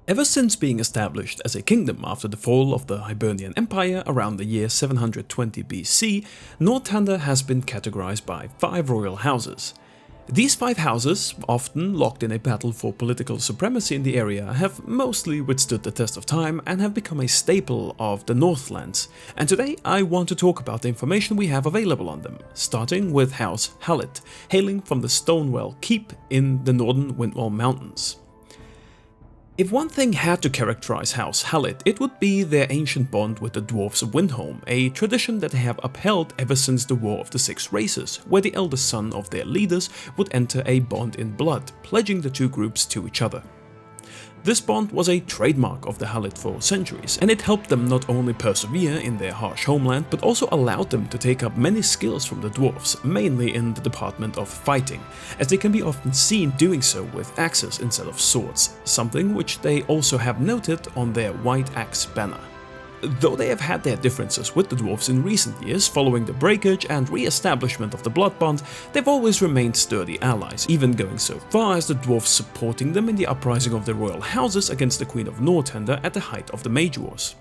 Ever since being established as a kingdom after the fall of the Hibernian Empire around the year 720 BC, Nortander has been categorized by 5 royal houses. These 5 houses, often locked in a battle for political supremacy in the area, have mostly withstood the test of time and have become a staple of the Northlands. And today I want to talk about the information we have available on them, starting with House Halit, hailing from the Stonewell Keep in the northern Windwall Mountains. If one thing had to characterize House Halit, it would be their ancient bond with the Dwarves of Windhome, a tradition that they have upheld ever since the War of the Six Races, where the eldest son of their leaders would enter a bond in blood, pledging the two groups to each other. This bond was a trademark of the Halit for centuries, and it helped them not only persevere in their harsh homeland, but also allowed them to take up many skills from the dwarves, mainly in the department of fighting, as they can be often seen doing so with axes instead of swords, something which they also have noted on their white axe banner. Though they have had their differences with the dwarves in recent years following the breakage and re-establishment of the blood bond, they've always remained sturdy allies, even going so far as the dwarves supporting them in the uprising of the royal houses against the Queen of Nortander at the height of the Mage Wars.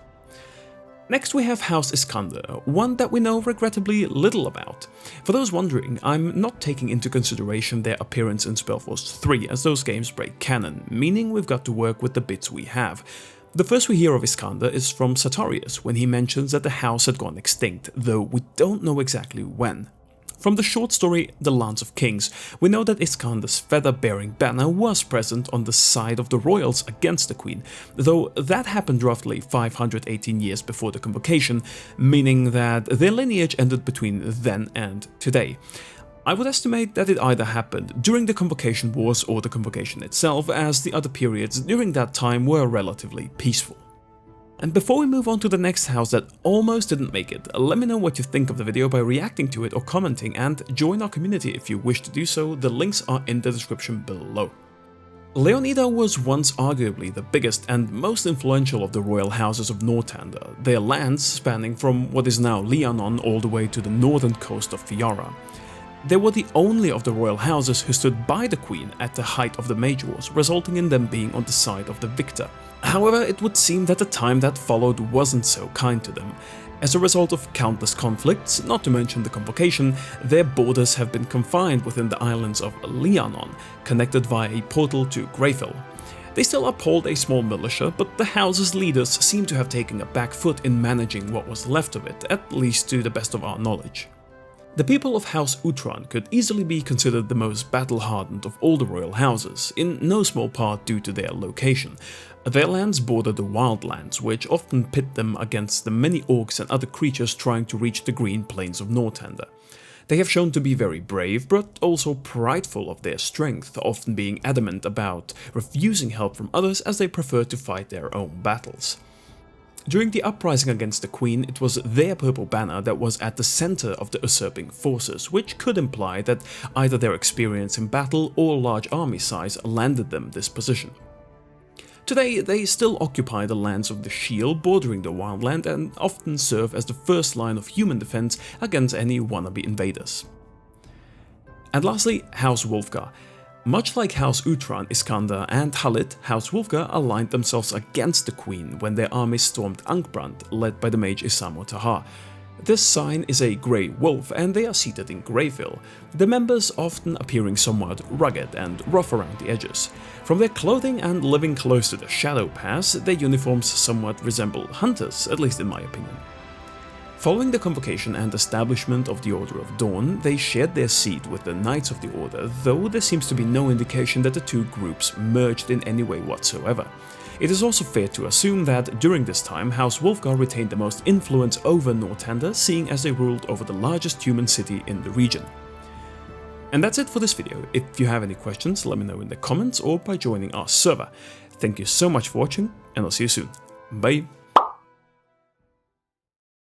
Next we have House Iskanda, one that we know regrettably little about. For those wondering, I'm not taking into consideration their appearance in SpellForce 3, as those games break canon, meaning we've got to work with the bits we have. The first we hear of Iskanda is from Sartorius, when he mentions that the house had gone extinct, though we don't know exactly when. From the short story The Lance of Kings, we know that Iskanda's feather-bearing banner was present on the side of the royals against the queen, though that happened roughly 518 years before the convocation, meaning that their lineage ended between then and today. I would estimate that it either happened during the Convocation Wars or the Convocation itself, as the other periods during that time were relatively peaceful. And before we move on to the next house that almost didn't make it, let me know what you think of the video by reacting to it or commenting, and join our community if you wish to do so. The links are in the description below. Leonida was once arguably the biggest and most influential of the royal houses of Nortander, their lands spanning from what is now Lianon all the way to the northern coast of Fiara. They were the only of the royal houses who stood by the queen at the height of the Mage Wars, resulting in them being on the side of the victor. However, it would seem that the time that followed wasn't so kind to them. As a result of countless conflicts, not to mention the convocation, their borders have been confined within the islands of Lianon, connected via a portal to Greyfell. They still uphold a small militia, but the house's leaders seem to have taken a back foot in managing what was left of it, at least to the best of our knowledge. The people of House Utran could easily be considered the most battle-hardened of all the royal houses, in no small part due to their location. Their lands border the wildlands, which often pit them against the many orcs and other creatures trying to reach the green plains of Nortander. They have shown to be very brave, but also prideful of their strength, often being adamant about refusing help from others as they prefer to fight their own battles. During the uprising against the queen, it was their purple banner that was at the center of the usurping forces, which could imply that either their experience in battle or large army size landed them this position. Today, they still occupy the lands of the Shield bordering the wildland and often serve as the first line of human defense against any wannabe invaders. And lastly, House Wolfgang. Much like House Utran, Iskanda and Halit, House Wolfgang aligned themselves against the queen when their army stormed Ankbrand, led by the mage Isamo Taha. This sign is a grey wolf, and they are seated in Greyfell, the members often appearing somewhat rugged and rough around the edges. From their clothing and living close to the Shadow Pass, their uniforms somewhat resemble hunters, at least in my opinion. Following the convocation and establishment of the Order of Dawn, they shared their seat with the Knights of the Order, though there seems to be no indication that the two groups merged in any way whatsoever. It is also fair to assume that during this time, House Wolfgang retained the most influence over Nortander, seeing as they ruled over the largest human city in the region. And that's it for this video. If you have any questions, let me know in the comments or by joining our server. Thank you so much for watching, and I'll see you soon. Bye!